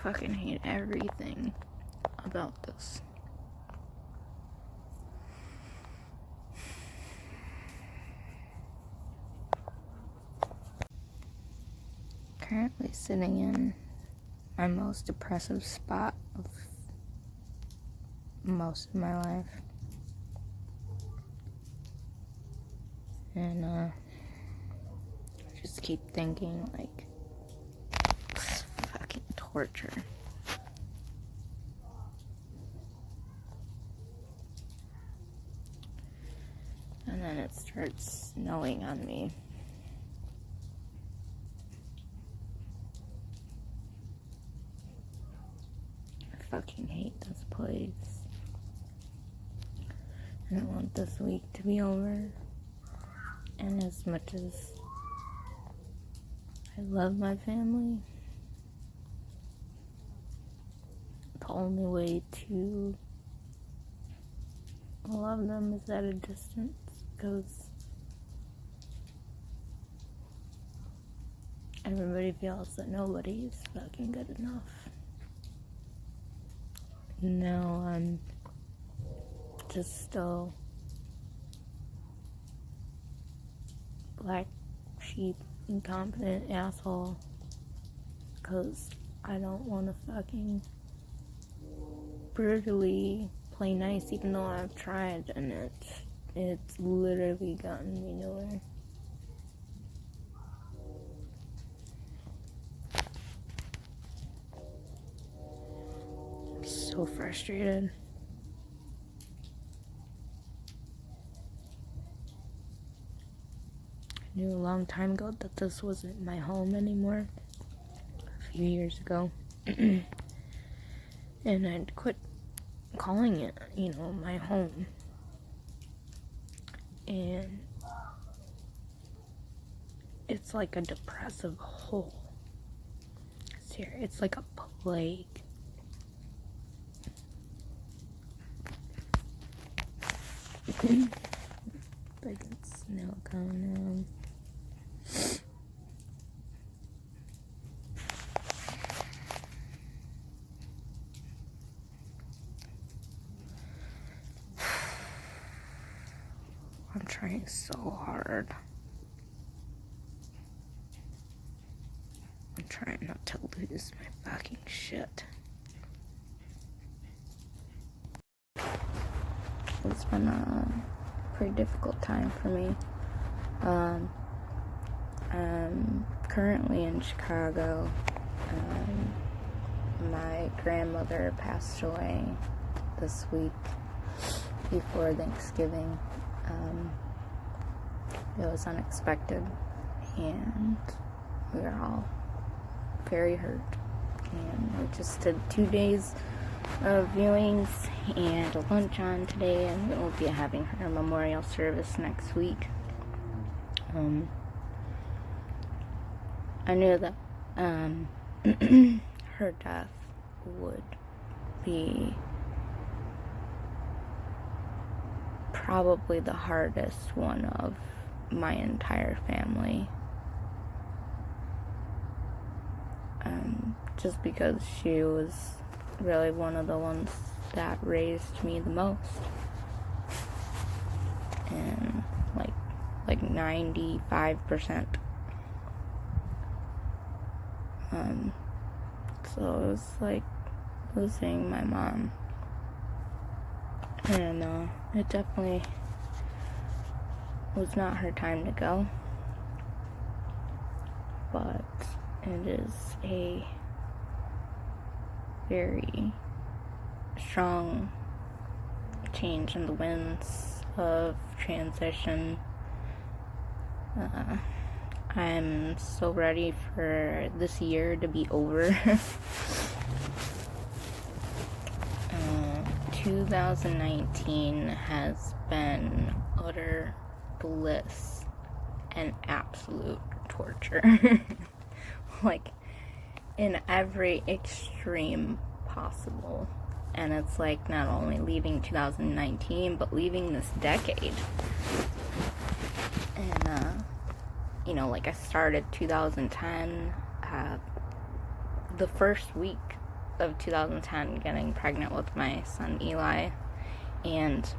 fucking hate everything about this. Currently sitting in my most depressive spot of most of my life. And I just keep thinking, like, this fucking torture. And then it starts snowing on me. I fucking hate this place. And I want this week to be over. And as much as I love my family, the only way to love them is at a distance, because everybody feels that nobody is fucking good enough. No, I'm just still black sheep, incompetent asshole, because I don't want to fucking brutally play nice, even though I've tried, and it's literally gotten me nowhere. I'm so frustrated. I knew a long time ago that this wasn't my home anymore, a few years ago. And I'd quit calling it, my home. And it's like a depressive hole. It's like a plague. Like it's snow coming on. I'm trying so hard. I'm trying not to lose my fucking shit. It's been a pretty difficult time for me. I'm currently in Chicago. My grandmother passed away this week before Thanksgiving. It was unexpected, and we were all very hurt. And we just did 2 days of viewings and a lunch on today, and we'll be having her memorial service next week. I knew that her death would be probably the hardest one of my entire family. Just because she was really one of the ones that raised me the most. And like 95%. So it was like losing my mom. And it definitely was not her time to go. But it is a very strong change in the winds of transition. I'm so ready for this year to be over. 2019 has been utter bliss and absolute torture. Like, in every extreme possible. And it's like not only leaving 2019, but leaving this decade. And, like I started 2010, the first week of 2010 getting pregnant with my son Eli, and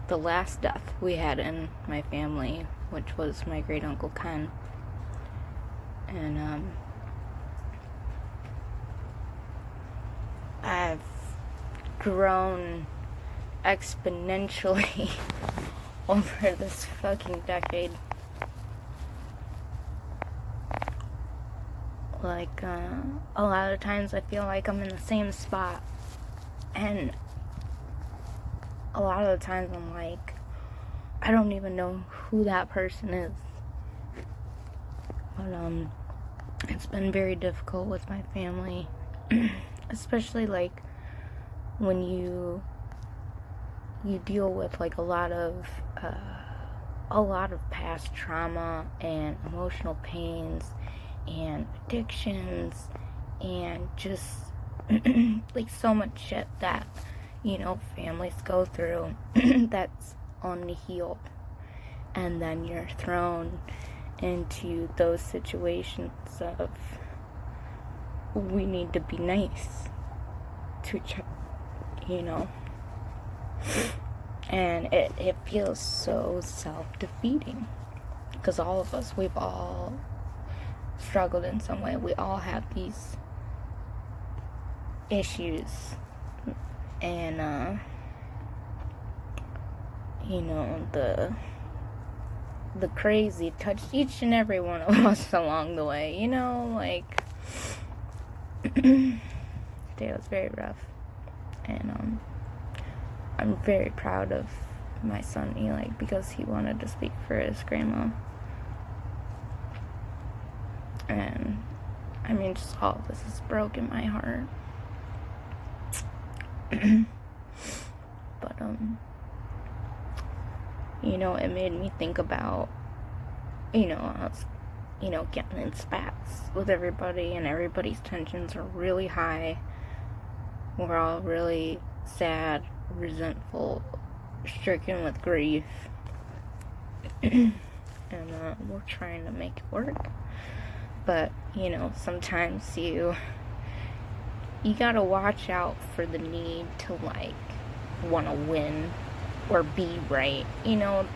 the last death we had in my family, which was my great uncle Ken. And I've grown exponentially over this fucking decade. Like, a lot of times I feel like I'm in the same spot, and a lot of the times I'm like, I don't even know who that person is. But, it's been very difficult with my family, especially, like, when you deal with, like, a lot of past trauma and emotional pains and addictions and just like so much shit that, you know, families go through that's unhealed, and then you're thrown into those situations of, we need to be nice to each other, you know, and it feels so self-defeating, because all of us, we've all struggled in some way. We all have these issues, and you know, the crazy touched each and every one of us along the way, you know, like today was very rough, and I'm very proud of my son Eli, because he wanted to speak for his grandma. And I mean, just all of this has broken my heart. But you know, it made me think about, you know, I was, you know, getting in spats with everybody, and everybody's tensions are really high. We're all really sad, resentful, stricken with grief, and we're trying to make it work. But, you know, sometimes you gotta watch out for the need to, like, want to win or be right. You know,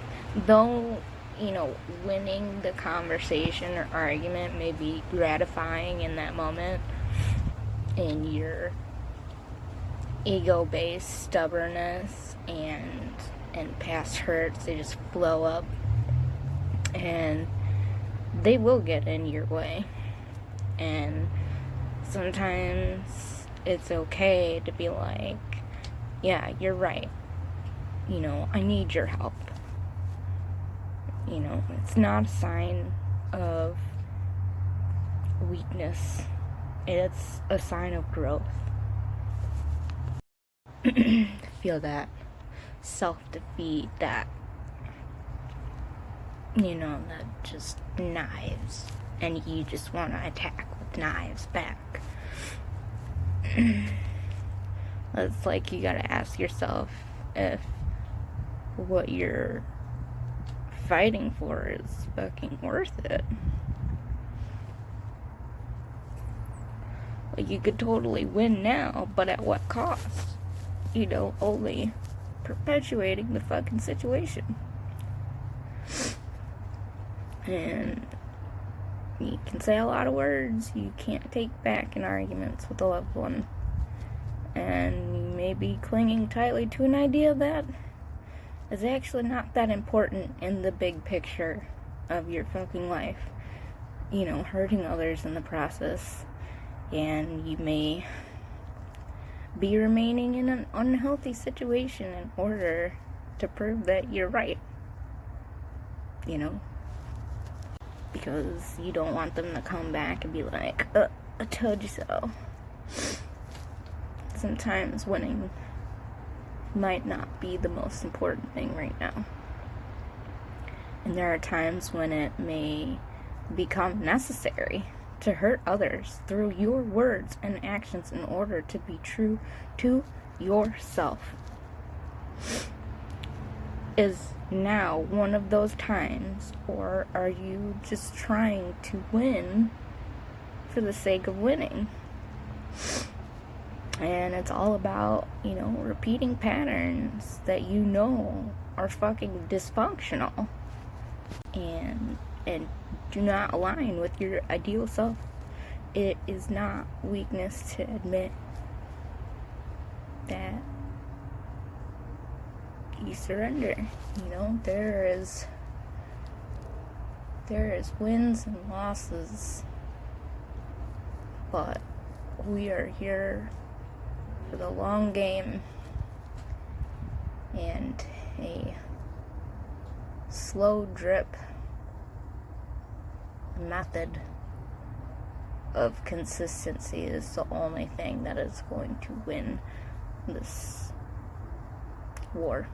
though, you know, winning the conversation or argument may be gratifying in that moment, and your ego-based stubbornness and past hurts, they just flow up, and they will get in your way. And sometimes it's okay to be like, yeah, you're right, you know, I need your help. You know, it's not a sign of weakness, it's a sign of growth. Feel that self-defeat, that, you know, that just knives, and you just want to attack with knives back. It's like, you gotta ask yourself if what you're fighting for is fucking worth it. Like, you could totally win now, but at what cost? You know, only perpetuating the fucking situation. And you can say a lot of words you can't take back in arguments with a loved one. And you may be clinging tightly to an idea that is actually not that important in the big picture of your fucking life. You know, hurting others in the process. And you may be remaining in an unhealthy situation in order to prove that you're right. You know? Because you don't want them to come back and be like, I told you so. Sometimes winning might not be the most important thing right now. And there are times when it may become necessary to hurt others through your words and actions in order to be true to yourself. Is now one of those times, or are you just trying to win for the sake of winning? And it's all about, repeating patterns that are fucking dysfunctional and do not align with your ideal self. It is not weakness to admit that you surrender. There is wins and losses, but we are here for the long game, and a slow drip method of consistency is the only thing that is going to win this war.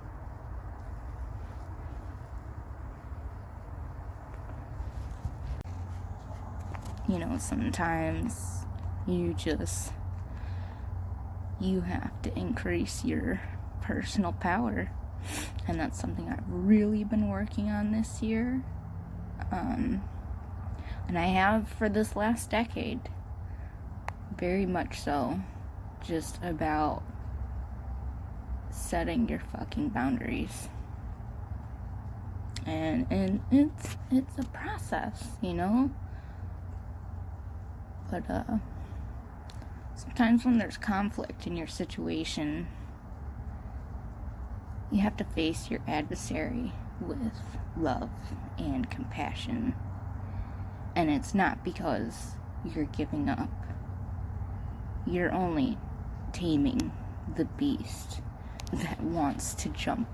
Sometimes you have to increase your personal power, and that's something I've really been working on this year, and I have for this last decade, very much so, just about setting your fucking boundaries, and it's a process, but sometimes when there's conflict in your situation, you have to face your adversary with love and compassion. And it's not because you're giving up. You're only taming the beast that wants to jump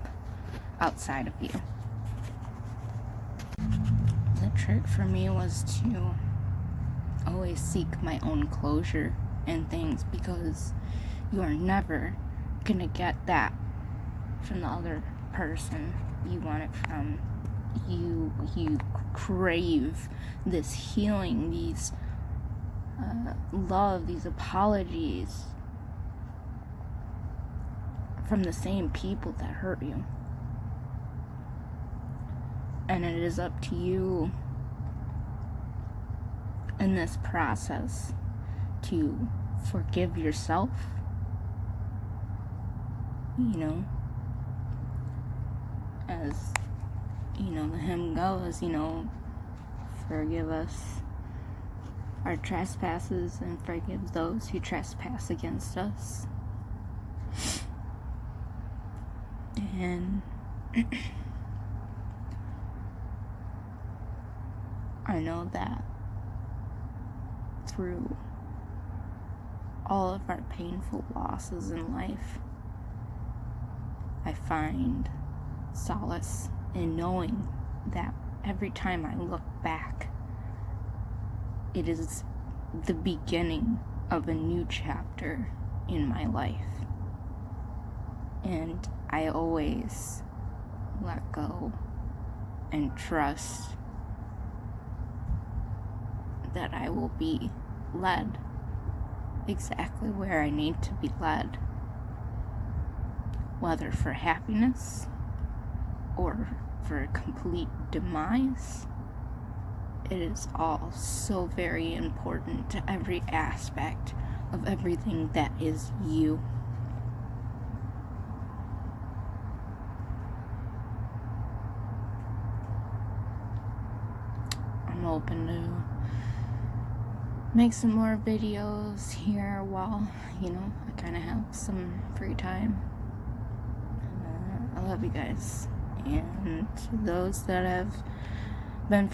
outside of you. The trick for me was to always seek my own closure and things, because you are never gonna get that from the other person. You want it from you. You crave this healing, these love, these apologies from the same people that hurt you. And it is up to you in this process to forgive yourself, as the hymn goes, forgive us our trespasses and forgive those who trespass against us. And I know that through all of our painful losses in life, I find solace in knowing that every time I look back, it is the beginning of a new chapter in my life. And I always let go and trust that I will be led exactly where I need to be led, whether for happiness or for a complete demise. It is all so very important to every aspect of everything that is you. I'm open to make some more videos here while, I kind of have some free time. I love you guys. And to those that have been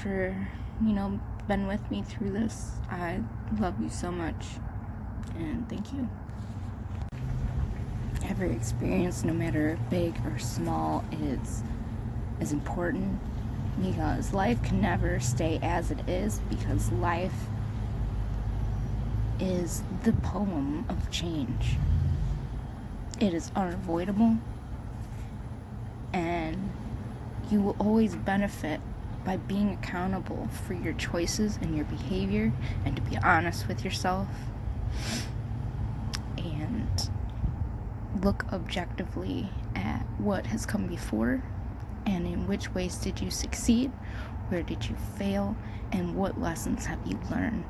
been with me through this, I love you so much. And thank you. Every experience, no matter big or small, is important, because life can never stay as it is, because life is the poem of change. It is unavoidable, and you will always benefit by being accountable for your choices and your behavior, and to be honest with yourself and look objectively at what has come before, and in which ways did you succeed, where did you fail, and what lessons have you learned.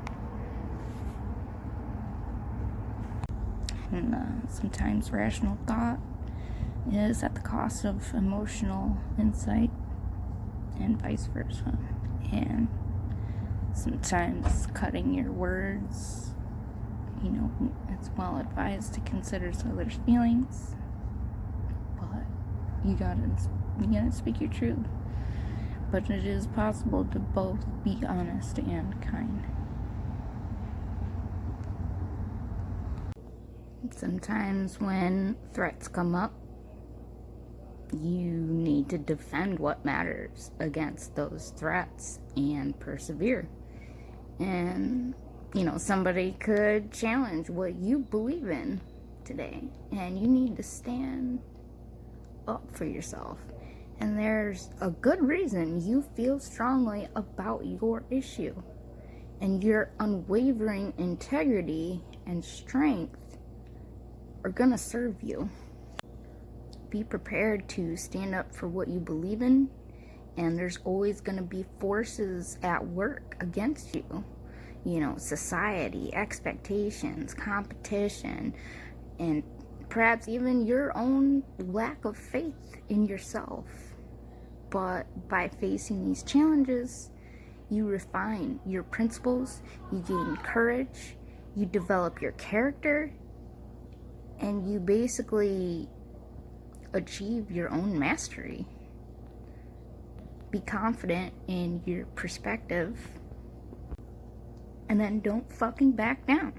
And sometimes rational thought is at the cost of emotional insight, and vice versa. And sometimes cutting your words, it's well advised to consider others' feelings, but you gotta speak your truth. But it is possible to both be honest and kind. Sometimes when threats come up, you need to defend what matters against those threats and persevere. And, somebody could challenge what you believe in today, and you need to stand up for yourself. And there's a good reason you feel strongly about your issue, and your unwavering integrity and strength are gonna serve you. Be prepared to stand up for what you believe in, and there's always gonna be forces at work against you. Society, expectations, competition, and perhaps even your own lack of faith in yourself. But by facing these challenges, you refine your principles, you gain courage, you develop your character, and you basically achieve your own mastery. Be confident in your perspective, and then don't fucking back down.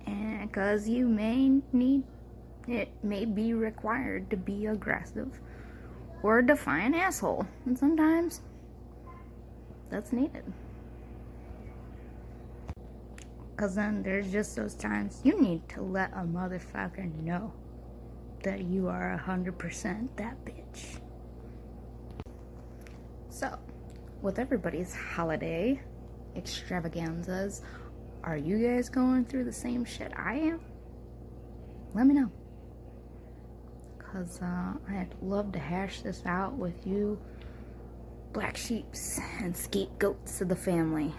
And because it may be required to be aggressive or a defiant asshole, and sometimes that's needed. Because then there's just those times you need to let a motherfucker know that you are 100% that bitch. So, with everybody's holiday extravaganzas, are you guys going through the same shit I am? Let me know. Because I'd love to hash this out with you black sheeps and scapegoats of the family.